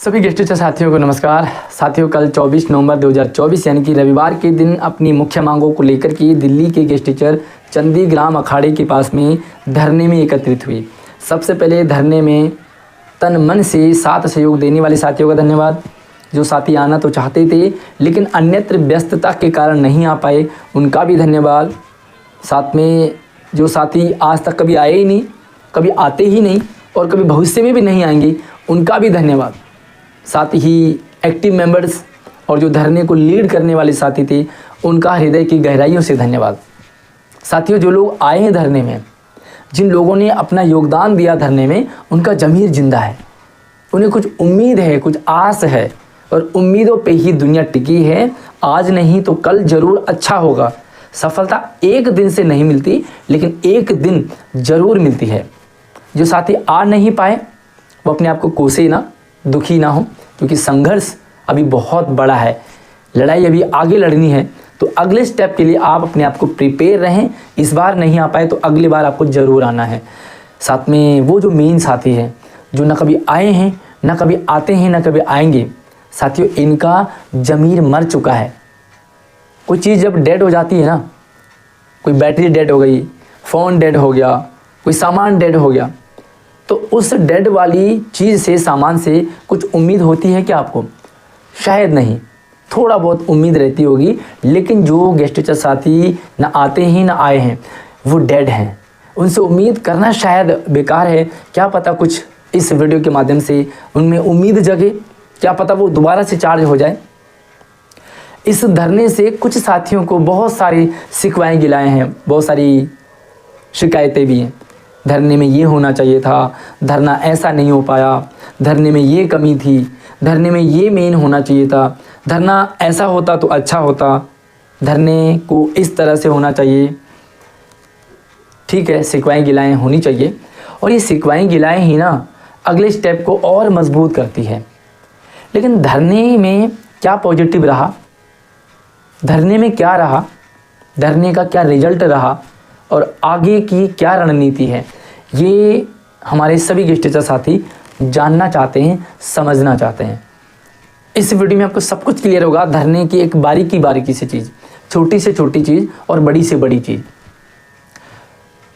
सभी guest teacher साथियों को नमस्कार। साथियों, कल 24 नवंबर 2024 यानी कि रविवार के दिन अपनी मुख्य मांगों को लेकर के दिल्ली के गेस्ट टीचर चंदीग्राम अखाड़े के पास में धरने में एकत्रित हुई। सबसे पहले धरने में तन मन से साथ सहयोग देने वाले साथियों का धन्यवाद। जो साथी आना तो चाहते थे लेकिन अन्यत्र व्यस्तता के कारण नहीं आ पाए, उनका भी धन्यवाद। साथ में जो साथी आज तक कभी आए ही नहीं, कभी आते ही नहीं और कभी भविष्य में भी नहीं आएंगे, उनका भी धन्यवाद। साथ ही एक्टिव मेंबर्स और जो धरने को लीड करने वाले साथी थे, उनका हृदय की गहराइयों से धन्यवाद। साथियों, जो लोग आए हैं धरने में, जिन लोगों ने अपना योगदान दिया धरने में, उनका ज़मीर जिंदा है। उन्हें कुछ उम्मीद है, कुछ आस है और उम्मीदों पे ही दुनिया टिकी है। आज नहीं तो कल ज़रूर अच्छा होगा। सफलता एक दिन से नहीं मिलती, लेकिन एक दिन ज़रूर मिलती है। जो साथी आ नहीं पाए वो अपने आप को कोसे ना, दुखी ना हो, क्योंकि संघर्ष अभी बहुत बड़ा है। लड़ाई अभी आगे लड़नी है, तो अगले स्टेप के लिए आप अपने आप को प्रिपेयर रहें। इस बार नहीं आ पाए तो अगली बार आपको ज़रूर आना है। साथ में वो जो मेन साथी हैं, जो ना कभी आए हैं, ना कभी आते हैं, ना कभी आएंगे, साथियों इनका ज़मीर मर चुका है। कोई चीज़ जब डेड हो जाती है ना, कोई बैटरी डेड हो गई, फ़ोन डेड हो गया, कोई सामान डेड हो गया, तो उस डेड वाली चीज़ से, सामान से कुछ उम्मीद होती है क्या आपको? शायद नहीं, थोड़ा बहुत उम्मीद रहती होगी। लेकिन जो गेस्ट टीचर साथी ना आते हैं ना आए हैं, वो डेड हैं। उनसे उम्मीद करना शायद बेकार है। क्या पता कुछ इस वीडियो के माध्यम से उनमें उम्मीद जगे, क्या पता वो दोबारा से चार्ज हो जाए। इस धरने से कुछ साथियों को बहुत सारी शिकवाएँ गिलाए हैं, बहुत सारी शिकायतें भी हैं। धरने में ये होना चाहिए था, धरना ऐसा नहीं हो पाया, धरने में ये कमी थी, धरने में ये मेन होना चाहिए था, धरना ऐसा होता तो अच्छा होता, धरने को इस तरह से होना चाहिए। ठीक है, शिकवाएँ गिलाएँ होनी चाहिए और ये शिकवाएँ गिलाएँ ही ना अगले स्टेप को और मजबूत करती है। लेकिन धरने में क्या पॉजिटिव रहा, धरने में क्या रहा, धरने का क्या रिजल्ट रहा और आगे की क्या रणनीति है, ये हमारे सभी गेस्ट टीचर साथी जानना चाहते हैं, समझना चाहते हैं। इस वीडियो में आपको सब कुछ क्लियर होगा। धरने की एक बारीकी से चीज़, छोटी से छोटी चीज़ और बड़ी से बड़ी चीज़।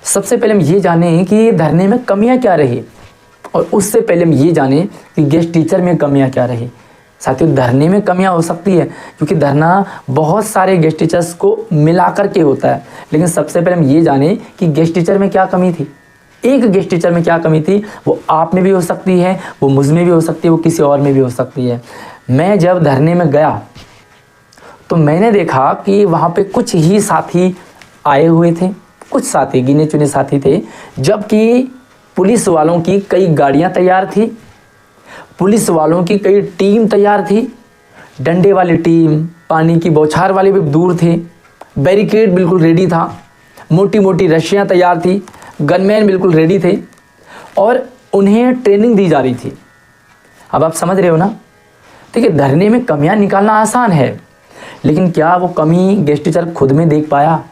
सबसे पहले हम ये जानें कि धरने में कमियां क्या रही, और उससे पहले हम ये जानें कि गेस्ट टीचर में कमियां क्या रही। साथियों, धरने में कमियां हो सकती है क्योंकि धरना बहुत सारे गेस्ट टीचर्स को मिला कर के होता है। लेकिन सबसे पहले हम ये जानें कि गेस्ट टीचर में क्या कमी थी। एक गेस्ट टीचर में क्या कमी थी, वो आप में भी हो सकती है, वो मुझ में भी हो सकती है, वो किसी और में भी हो सकती है। मैं जब धरने में गया तो मैंने देखा कि वहाँ पे कुछ ही साथी आए हुए थे, कुछ साथी गिने चुने साथी थे, जबकि पुलिस वालों की कई गाड़ियाँ तैयार थी, पुलिस वालों की कई टीम तैयार थी। डंडे वाली टीम, पानी की बौछार वाले भी दूर थे, बैरिकेड बिल्कुल रेडी था, मोटी मोटी रस्सियाँ तैयार थी, गनमैन बिल्कुल रेडी थे और उन्हें ट्रेनिंग दी जा रही थी। अब आप समझ रहे हो ना। देखिए, धरने में कमियां निकालना आसान है, लेकिन क्या वो कमी गेस्ट टीचर खुद में देख पाया?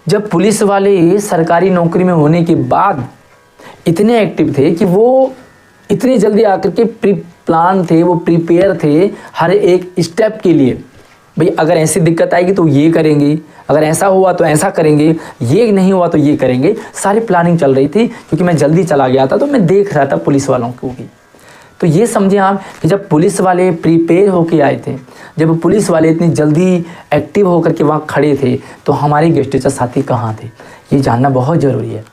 जब पुलिस वाले सरकारी नौकरी में होने के बाद इतने एक्टिव थे कि वो इतने जल्दी आकर के प्री प्लान थे, वो प्रिपेयर थे हर एक स्टेप के लिए। भाई अगर ऐसी दिक्कत आएगी तो ये करेंगे, अगर ऐसा हुआ तो ऐसा करेंगे, ये नहीं हुआ तो ये करेंगे। सारी प्लानिंग चल रही थी। क्योंकि मैं जल्दी चला गया था तो मैं देख रहा था पुलिस वालों को भी। तो ये समझे आप कि जब पुलिस वाले प्रिपेयर होके आए थे, जब पुलिस वाले इतनी जल्दी एक्टिव होकर के वहाँ खड़े थे, तो हमारे गेस्ट टीचर साथी कहाँ थे, ये जानना बहुत ज़रूरी है।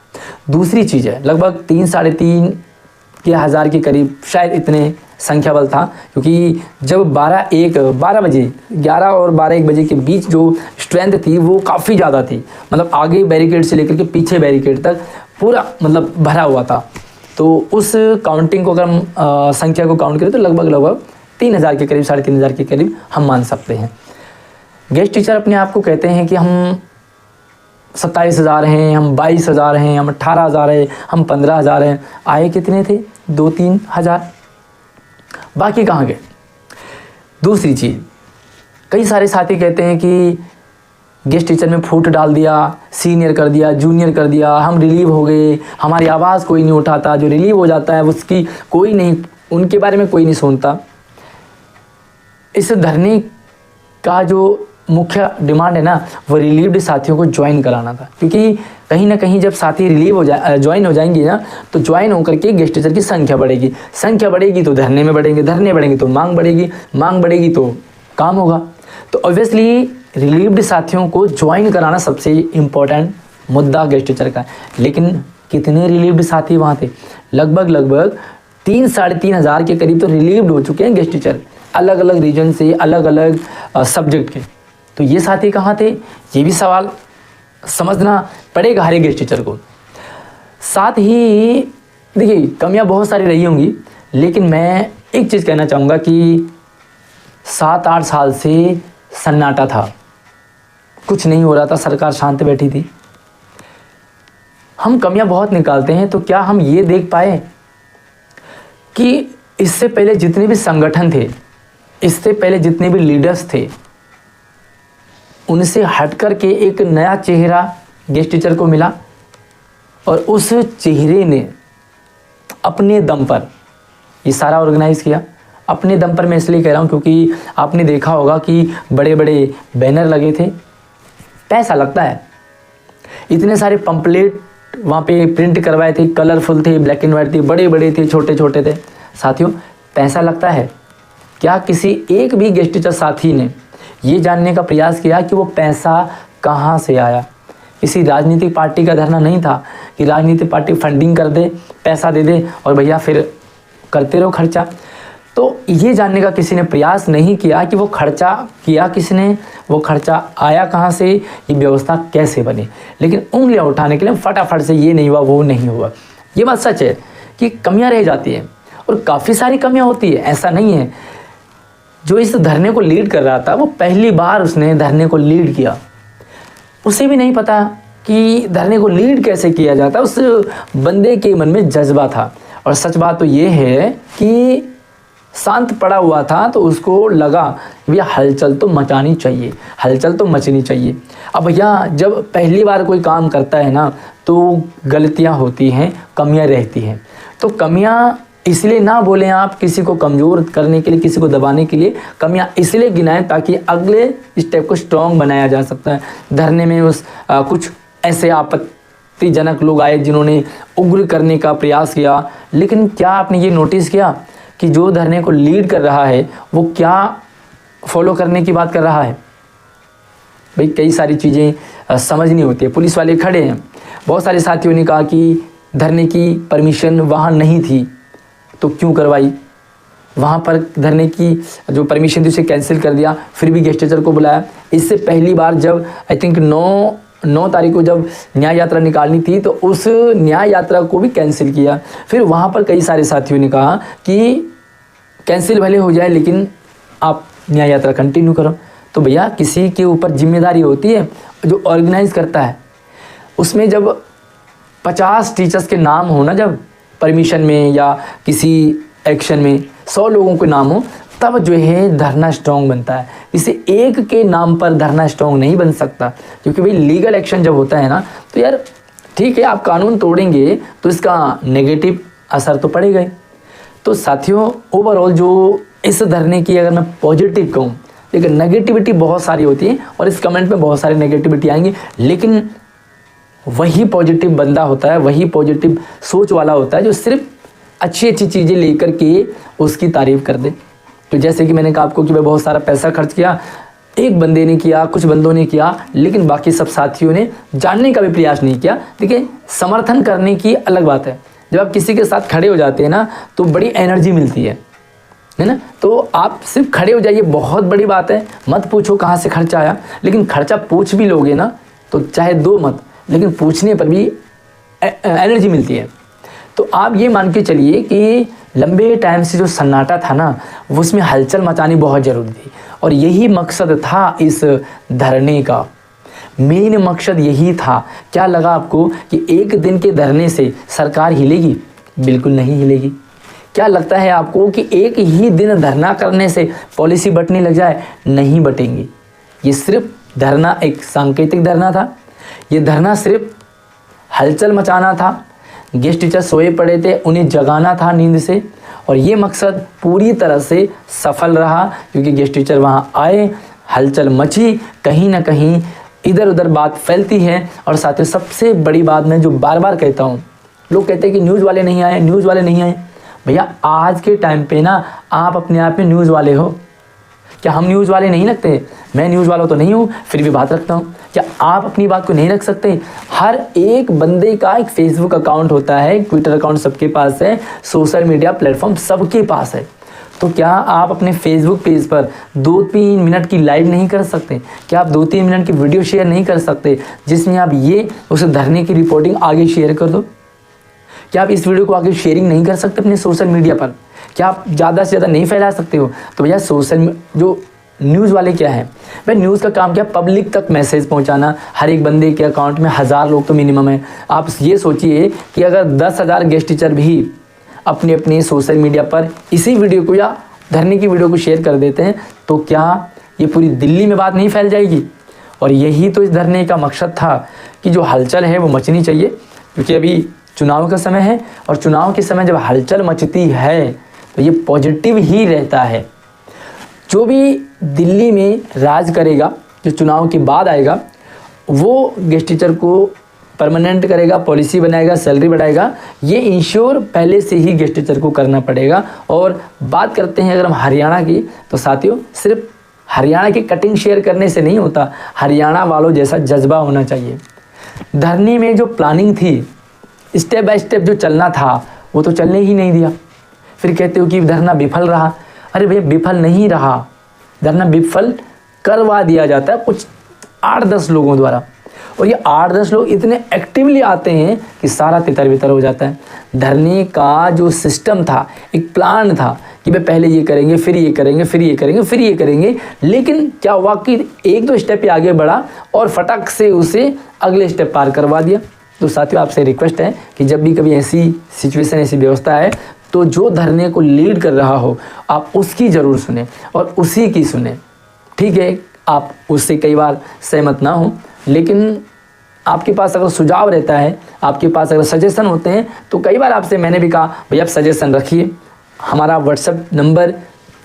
दूसरी चीज़ है, लगभग 3-3.5 के करीब शायद इतने संख्या बल था। क्योंकि जब 12 बजे 11 और 12-1 बजे के बीच जो स्ट्रेंथ थी वो काफ़ी ज़्यादा थी। मतलब आगे बैरिकेड से लेकर के पीछे बैरिकेड तक पूरा मतलब भरा हुआ था। तो उस काउंटिंग को अगर हम संख्या को काउंट करें तो लगभग 3,000 के करीब, 3,500 के करीब हम मान सकते हैं। गेस्ट टीचर अपने आप को कहते हैं कि हम 27,000 हैं, हम 22,000 हैं, हम 18,000 हैं, हम 15,000 हैं। आए कितने थे? 2-3 हज़ार। बाकी कहाँ गए? दूसरी चीज़, कई सारे साथी कहते हैं कि गेस्ट टीचर में फूट डाल दिया, सीनियर कर दिया, जूनियर कर दिया, हम रिलीव हो गए, हमारी आवाज़ कोई नहीं उठाता, जो रिलीव हो जाता है उसकी कोई नहीं, उनके बारे में कोई नहीं सुनता। इस धरने का जो मुख्य डिमांड है ना, वो रिलीव्ड साथियों को ज्वाइन कराना था, क्योंकि कहीं ना कहीं जब साथी ज्वाइन हो जाएंगे ना, तो ज्वाइन होकर के गेस्ट टीचर की संख्या बढ़ेगी तो धरने में बढ़ेंगे तो मांग बढ़ेगी तो काम होगा। तो ऑब्वियसली रिलीव्ड साथियों को ज्वाइन कराना सबसे इम्पोर्टेंट मुद्दा गेस्ट टीचर का है। लेकिन कितने रिलीव्ड साथी वहाँ थे? लगभग 3-3.5 के करीब तो रिलीव्ड हो चुके हैं गेस्ट टीचर, अलग अलग रीजन से, अलग अलग सब्जेक्ट के। तो ये साथी कहाँ थे? ये भी सवाल समझना पड़ेगा हर एक गेस्ट टीचर को। साथ ही देखिए, कमियां बहुत सारी रही होंगी, लेकिन मैं एक चीज़ कहना चाहूँगा कि 7-8 साल से सन्नाटा था, कुछ नहीं हो रहा था, सरकार शांत बैठी थी। हम कमियां बहुत निकालते हैं, तो क्या हम ये देख पाए कि इससे पहले जितने भी संगठन थे, इससे पहले जितने भी लीडर्स थे, उनसे हट कर के एक नया चेहरा गेस्ट टीचर को मिला और उस चेहरे ने अपने दम पर ये सारा ऑर्गेनाइज किया। अपने दम पर मैं इसलिए कह रहा हूँ क्योंकि आपने देखा होगा कि बड़े बड़े बैनर लगे थे, पैसा लगता है। इतने सारे पंपलेट वहाँ पे प्रिंट करवाए थे, कलरफुल थे, ब्लैक एंड वाइट थे, बड़े बड़े थे, छोटे छोटे थे। साथियों, पैसा लगता है। क्या किसी एक भी गेस्ट टीचर साथी ने ये जानने का प्रयास किया कि वो पैसा कहाँ से आया? किसी राजनीतिक पार्टी का धरना नहीं था कि राजनीतिक पार्टी फंडिंग कर दे, पैसा दे दे और भैया फिर करते रहो खर्चा। तो ये जानने का किसी ने प्रयास नहीं किया कि वो खर्चा किया किसने, वो खर्चा आया कहाँ से, ये व्यवस्था कैसे बनी। लेकिन उंगलियां उठाने के लिए फटाफट से ये नहीं हुआ, वो नहीं हुआ। ये बात सच है कि कमियां रह जाती हैं और काफ़ी सारी कमियां होती है, ऐसा नहीं है। जो इस धरने को लीड कर रहा था, वो पहली बार उसने धरने को लीड किया, उसे भी नहीं पता कि धरने को लीड कैसे किया जाता। उस बंदे के मन में जज्बा था। और सच बात तो ये है कि शांत पड़ा हुआ था, तो उसको लगा भैया हलचल तो मचानी चाहिए, हलचल तो मचनी चाहिए। अब भैया जब पहली बार कोई काम करता है ना, तो गलतियां होती हैं, कमियां रहती हैं। तो कमियां इसलिए ना बोलें आप किसी को कमज़ोर करने के लिए, किसी को दबाने के लिए, कमियां इसलिए गिनाएं ताकि अगले स्टेप को स्ट्रॉन्ग बनाया जा सकता है। धरने में कुछ ऐसे आपत्तिजनक लोग आए जिन्होंने उग्र करने का प्रयास किया, लेकिन क्या आपने ये नोटिस किया कि जो धरने को लीड कर रहा है वो क्या फॉलो करने की बात कर रहा है? भाई कई सारी चीज़ें समझनी होती है। पुलिस वाले खड़े हैं, बहुत सारे साथियों ने कहा कि धरने की परमिशन वहाँ नहीं थी तो क्यों करवाई, वहाँ पर धरने की जो परमिशन थी उसे कैंसिल कर दिया, फिर भी गेस्ट टीचर को बुलाया। इससे पहली बार जब आई थिंक 9 तारीख को जब न्याय यात्रा निकालनी थी, तो उस न्याय यात्रा को भी कैंसिल किया। फिर वहाँ पर कई सारे साथियों ने कहा कि कैंसिल भले हो जाए लेकिन आप न्याय यात्रा कंटिन्यू करो। तो भैया किसी के ऊपर जिम्मेदारी होती है, जो ऑर्गेनाइज करता है उसमें जब 50 टीचर्स के नाम हो ना, जब परमिशन में या किसी एक्शन में 100 लोगों के नाम हो, तब जो है धरना स्ट्रॉन्ग बनता है। इसे एक के नाम पर धरना स्ट्रॉन्ग नहीं बन सकता, क्योंकि भाई लीगल एक्शन जब होता है ना, तो यार ठीक है आप कानून तोड़ेंगे तो इसका नेगेटिव असर तो पड़ेगा ही। तो साथियों, ओवरऑल जो इस धरने की अगर मैं पॉजिटिव कहूँ, लेकिन नेगेटिविटी बहुत सारी होती है और इस कमेंट में बहुत सारी नेगेटिविटी आएंगी, लेकिन वही पॉजिटिव बंदा होता है, वही पॉजिटिव सोच वाला होता है जो सिर्फ अच्छी अच्छी चीज़ें लेकर के उसकी तारीफ़ कर दे। तो जैसे कि मैंने कहा आपको कि मैं बहुत सारा पैसा खर्च किया, एक बंदे ने किया, कुछ बंदों ने किया, लेकिन बाकी सब साथियों ने जानने का भी प्रयास नहीं किया। देखिए, समर्थन करने की अलग बात है। जब आप किसी के साथ खड़े हो जाते हैं ना, तो बड़ी एनर्जी मिलती है ना। तो आप सिर्फ खड़े हो जाइए, बहुत बड़ी बात है। मत पूछो कहाँ से खर्चा आया, लेकिन खर्चा पूछ भी लोगे ना, तो चाहे दो मत, लेकिन पूछने पर भी एनर्जी मिलती है। तो आप ये मान के चलिए कि लंबे टाइम से जो सन्नाटा था ना, वो उसमें हलचल मचानी बहुत ज़रूरी थी। और यही मकसद था इस धरने का, मेन मकसद यही था। क्या लगा आपको कि एक दिन के धरने से सरकार हिलेगी? बिल्कुल नहीं हिलेगी। क्या लगता है आपको कि एक ही दिन धरना करने से पॉलिसी बटने लग जाए? नहीं बटेंगी। ये सिर्फ धरना एक सांकेतिक धरना था। ये धरना सिर्फ हलचल मचाना था। गेस्ट टीचर सोए पड़े थे, उन्हें जगाना था नींद से, और ये मकसद पूरी तरह से सफल रहा क्योंकि गेस्ट टीचर वहाँ आए, हलचल मची, कहीं ना कहीं इधर उधर बात फैलती है। और साथ ही सबसे बड़ी बात मैं जो बार बार कहता हूँ, लोग कहते हैं कि न्यूज़ वाले नहीं आए, न्यूज़ वाले नहीं आए। भैया आज के टाइम पे ना आप अपने आप में न्यूज़ वाले हो क्या? हम न्यूज़ वाले नहीं लगते? मैं न्यूज़ वाला तो नहीं हूँ, फिर भी बात रखता हूँ। क्या आप अपनी बात को नहीं रख सकते? हर एक बंदे का एक फेसबुक अकाउंट होता है, ट्विटर अकाउंट सबके पास है, सोशल मीडिया प्लेटफॉर्म सबके पास है। तो क्या आप अपने फेसबुक पेज पर 2-3 मिनट की लाइव नहीं कर सकते? क्या आप 2-3 मिनट की वीडियो शेयर नहीं कर सकते जिसमें आप ये उस धरने की रिपोर्टिंग आगे शेयर कर दो? क्या आप इस वीडियो को आगे शेयरिंग नहीं कर सकते अपने सोशल मीडिया पर? क्या आप ज़्यादा से ज़्यादा नहीं फैला सकते हो? तो भैया जो न्यूज़ वाले क्या है, भाई न्यूज़ का काम क्या, पब्लिक तक मैसेज पहुंचाना। हर एक बंदे के अकाउंट में 1000 लोग तो मिनिमम है। आप ये सोचिए कि अगर 10,000 गेस्ट टीचर भी अपने अपने सोशल मीडिया पर इसी वीडियो को या धरने की वीडियो को शेयर कर देते हैं तो क्या ये पूरी दिल्ली में बात नहीं फैल जाएगी? और यही तो इस धरने का मकसद था कि जो हलचल है वो मचनी चाहिए, क्योंकि अभी चुनाव का समय है और चुनाव के समय जब हलचल मचती है तो ये पॉजिटिव ही रहता है। जो भी दिल्ली में राज करेगा, जो चुनाव के बाद आएगा, वो गेस्ट टीचर को परमानेंट करेगा, पॉलिसी बनाएगा, सैलरी बढ़ाएगा। ये इंश्योर पहले से ही गेस्ट टीचर को करना पड़ेगा। और बात करते हैं अगर हम हरियाणा की, तो साथियों सिर्फ हरियाणा की कटिंग शेयर करने से नहीं होता, हरियाणा वालों जैसा जज्बा होना चाहिए। धरने में जो प्लानिंग थी, स्टेप बाय स्टेप जो चलना था, वो तो चलने ही नहीं दिया। फिर कहते हो कि धरना विफल रहा। अरे भैया विफल नहीं रहा, धरना विफल करवा दिया जाता है कुछ 8-10 लोगों द्वारा, और ये 8-10 लोग इतने एक्टिवली आते हैं कि सारा तितर बितर हो जाता है। धरने का जो सिस्टम था, एक प्लान था कि भाई पहले ये करेंगे, फिर ये करेंगे, फिर ये करेंगे, फिर ये करेंगे, लेकिन क्या हुआ कि 1-2 स्टेप आगे बढ़ा और फटक से उसे अगले स्टेप पार करवा दिया। तो साथियों आपसे रिक्वेस्ट है कि जब भी कभी ऐसी सिचुएशन, ऐसी व्यवस्था है, तो जो धरने को लीड कर रहा हो आप उसकी ज़रूर सुने और उसी की सुने। ठीक है, आप उससे कई बार सहमत ना हो, लेकिन आपके पास अगर सुझाव रहता है, आपके पास अगर सजेशन होते हैं, तो कई बार आपसे मैंने भी कहा भैया आप सजेशन रखिए। हमारा व्हाट्सएप नंबर,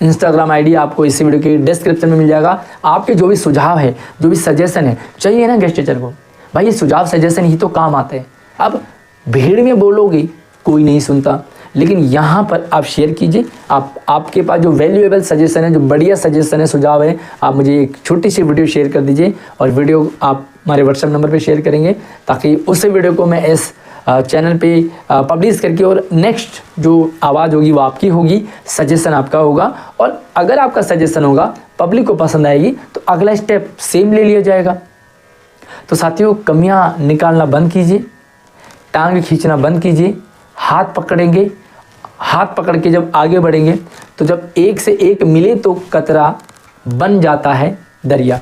इंस्टाग्राम आईडी आपको इसी वीडियो के डिस्क्रिप्शन में मिल जाएगा। आपके जो भी सुझाव है, जो भी सजेशन है, चाहिए ना गेस्ट टीचर को, भाई ये सुझाव सजेशन ही तो काम आते हैं। अब भीड़ में बोलोगे कोई नहीं सुनता, लेकिन यहाँ पर आप शेयर कीजिए। आपके पास जो वैल्यूएबल सजेशन है, जो बढ़िया सजेशन है, सुझाव है, आप मुझे एक छोटी सी वीडियो शेयर कर दीजिए, और वीडियो आप हमारे व्हाट्सएप नंबर पे शेयर करेंगे, ताकि उस वीडियो को मैं इस चैनल पे पब्लिश करके, और नेक्स्ट जो आवाज़ होगी वो आपकी होगी, सजेशन आपका होगा, और अगर आपका सजेशन होगा, पब्लिक को पसंद आएगी, तो अगला स्टेप सेम ले लिया जाएगा। तो साथियों कमियाँ निकालना बंद कीजिए, टांग खींचना बंद कीजिए, हाथ पकड़ेंगे, हाथ पकड़ के जब आगे बढ़ेंगे, तो जब एक से एक मिले तो कतरा बन जाता है दरिया,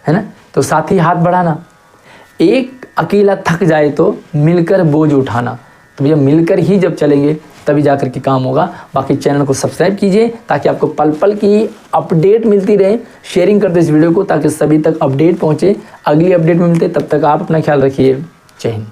है ना। तो साथ ही हाथ बढ़ाना, एक अकेला थक जाए तो मिलकर बोझ उठाना। तो भैया मिलकर ही जब चलेंगे तभी जाकर के काम होगा। बाकी चैनल को सब्सक्राइब कीजिए ताकि आपको पल पल की अपडेट मिलती रहे। शेयरिंग कर दो इस वीडियो को ताकि सभी तक अपडेट पहुँचे। अगली अपडेट में मिलते, तब तक आप अपना ख्याल रखिए। जय हिंद।